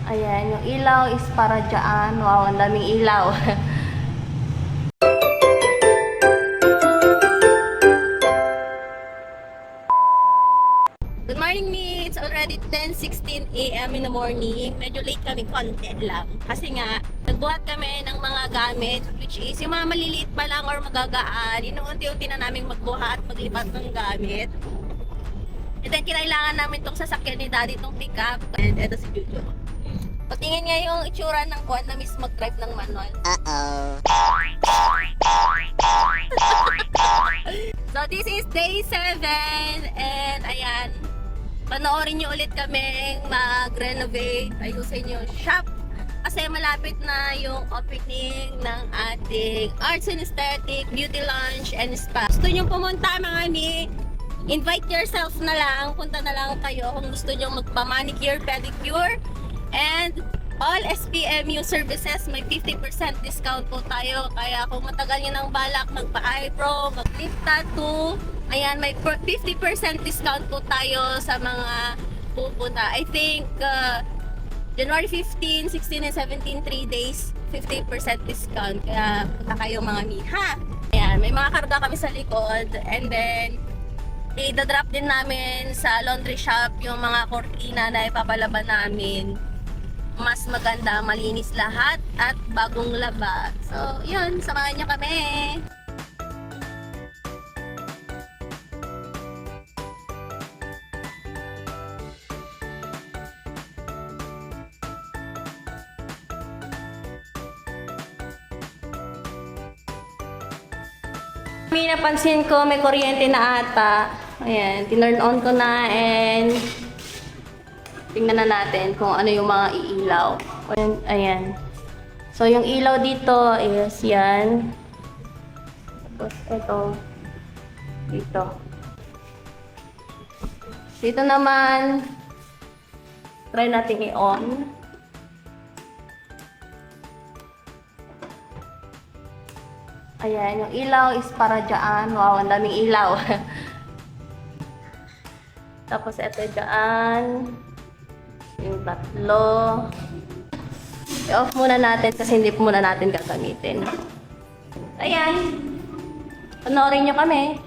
Ayan, yung ilaw is para dyan. Wow, ang daming ilaw. Good morning, me. It's already 10:16 a.m. in the morning. Medyo late kami konti lang. Kasi nga, nagbuhat kami ng mga gamit, which is yung mga maliliit pa lang or magagaan. Inuunti-unti na namin magbuhat, maglipat ng gamit. And then, kinailangan namin itong sasakyan ni Daddy, itong pickup. And eto si Juju. Patingin nga yung itsura ng kuwan na miss mag-drive ng manual. So, this is day 7. And, ayan. Panoorin nyo ulit kaming mag-renovate. Ayusin yung shop. Kasi malapit na yung opening ng ating Arts and Aesthetic, Beauty Lounge, and Spa. Gusto nyo pumunta mga ni, invite yourself na lang. Punta na lang kayo kung gusto nyo magpa-manicure, pedicure, and all SPMU services, may 50% discount po tayo. Kaya kung matagal nyo ng balak, magpa-eyebrow, mag-lip tattoo, ayan, may 50% discount po tayo sa mga pupunta. I think January 15, 16, and 17, 3 days, 50% discount. Kaya punta kayo mga miha. Ayan, may mga karga kami sa likod. And then, i-drop din namin sa laundry shop yung mga kortina na ipapalaban namin. Mas maganda, malinis lahat at bagong laba. So, yun, samahan nyo kami. May napansin ko, may kuryente na ata. Ayan, tinurn on ko na and tingnan na natin kung ano yung mga iilaw. Ayan. So, yung ilaw dito is yan. Tapos, ito. Dito. Dito naman, try natin i-on. Ayan, yung ilaw is para dyan. Wow, ang daming ilaw. Tapos, ito dyan. Yung tatlo. I-off muna natin kasi hindi muna natin gagamitin. Ayan. Panoorin nyo kami.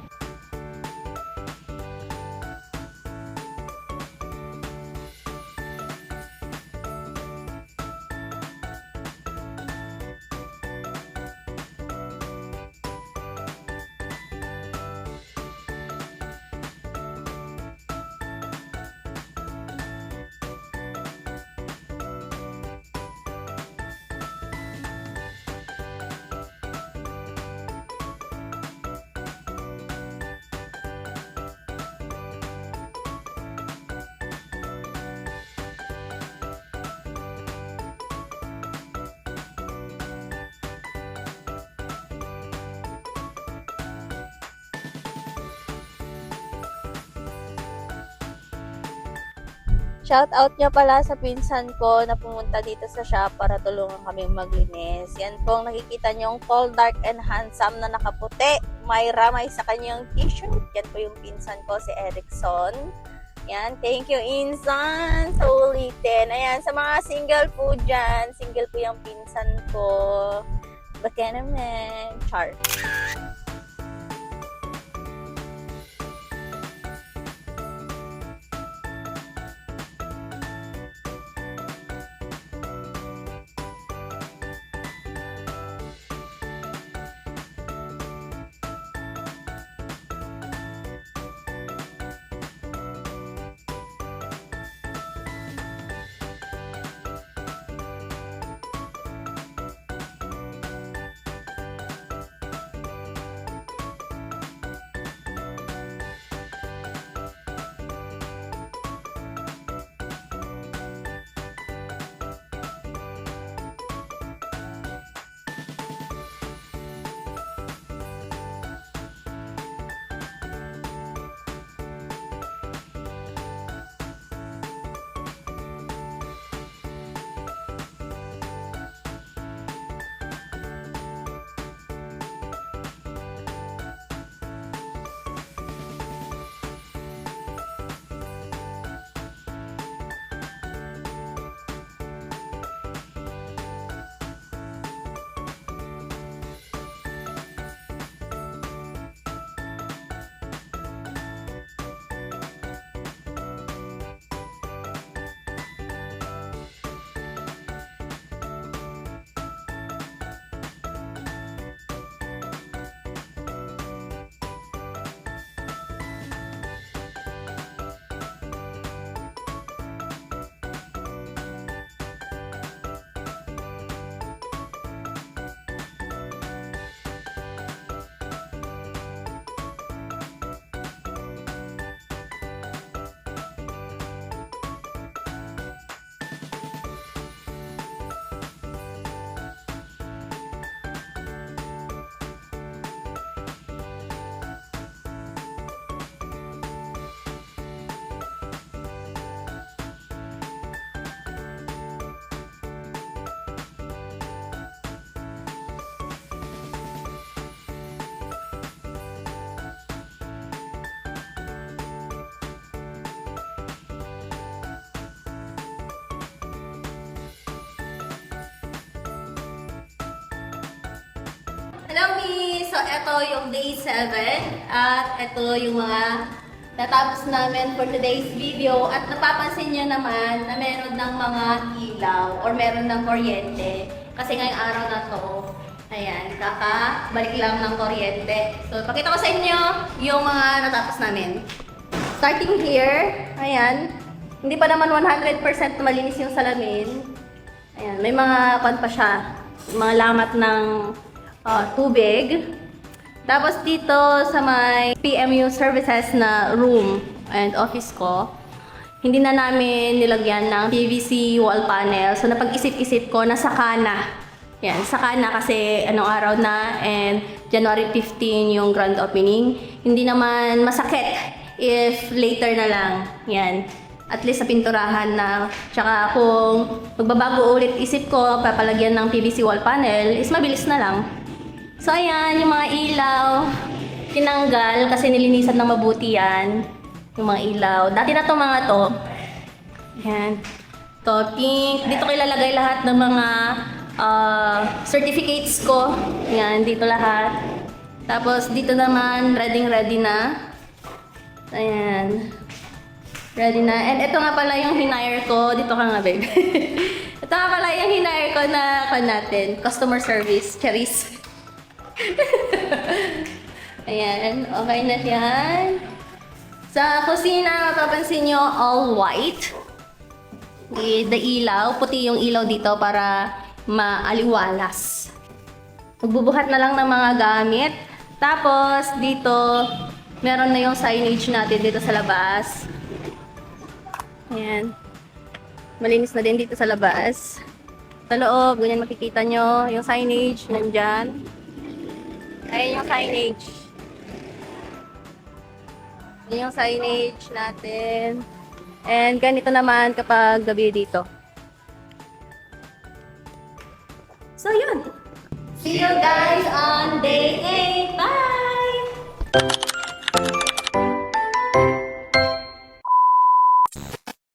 Shout out niya pala sa pinsan ko na pumunta dito sa shop para tulungan kami maglinis. Yan po ang nakikita niyong tall, dark, and handsome na nakaputi. May ramay sa kanyang t-shirt. Yan po yung pinsan ko, si Erickson. Yan, thank you, Insan. Sa ulitin. Ayan, sa mga single po dyan, single po yung pinsan ko. Baka naman, char. Hello, Mi! So, ito yung day 7 at ito yung mga natapos namin for today's video at napapansin nyo naman na meron ng mga ilaw or meron ng kuryente kasi ngayong araw na to, ayan, kakabalik lang ng kuryente. So, pakita ko sa inyo yung mga natapos namin. Starting here, ayan, hindi pa naman 100% malinis yung salamin. Ayan, may mga pan pa siya, mga lamat ng tubig. Tapos dito sa may PMU services na room and office ko, hindi na namin nilagyan ng PVC wall panel. So napag-isip-isip ko na saka na. Yan, saka na kasi anong araw na and January 15 yung grand opening. Hindi naman masakit if later na lang. Yan. At least sa pinturahan na. Tsaka kung magbabago ulit isip ko, papalagyan ng PVC wall panel, is mabilis na lang. So ayan, yung mga ilaw, tinanggal kasi nilinisan ng mabuti yan. Yung mga ilaw. Dati na itong mga to. Ayan. To, pink. Dito ko ilalagay lahat ng mga certificates ko. Ayan, dito lahat. Tapos dito naman, ready na. Ayan. Ready na. And ito nga pala yung hinire ko. Dito ka nga, babe. Ito nga pala yung hinire ko na natin. Customer service. Charis. Ayan, okay na yan. Sa kusina, mapapansin nyo, all white. The ilaw, puti yung ilaw dito para maaliwalas. Magbubuhat na lang ng mga gamit. Tapos, dito, meron na yung signage natin dito sa labas. Ayan. Malinis na din dito sa labas. Sa loob, ganyan makikita nyo yung signage nandyan. Ayan yung signage. Ayan yung signage natin. And ganito naman kapag gabi dito. So yun. See you guys on day 8. Bye!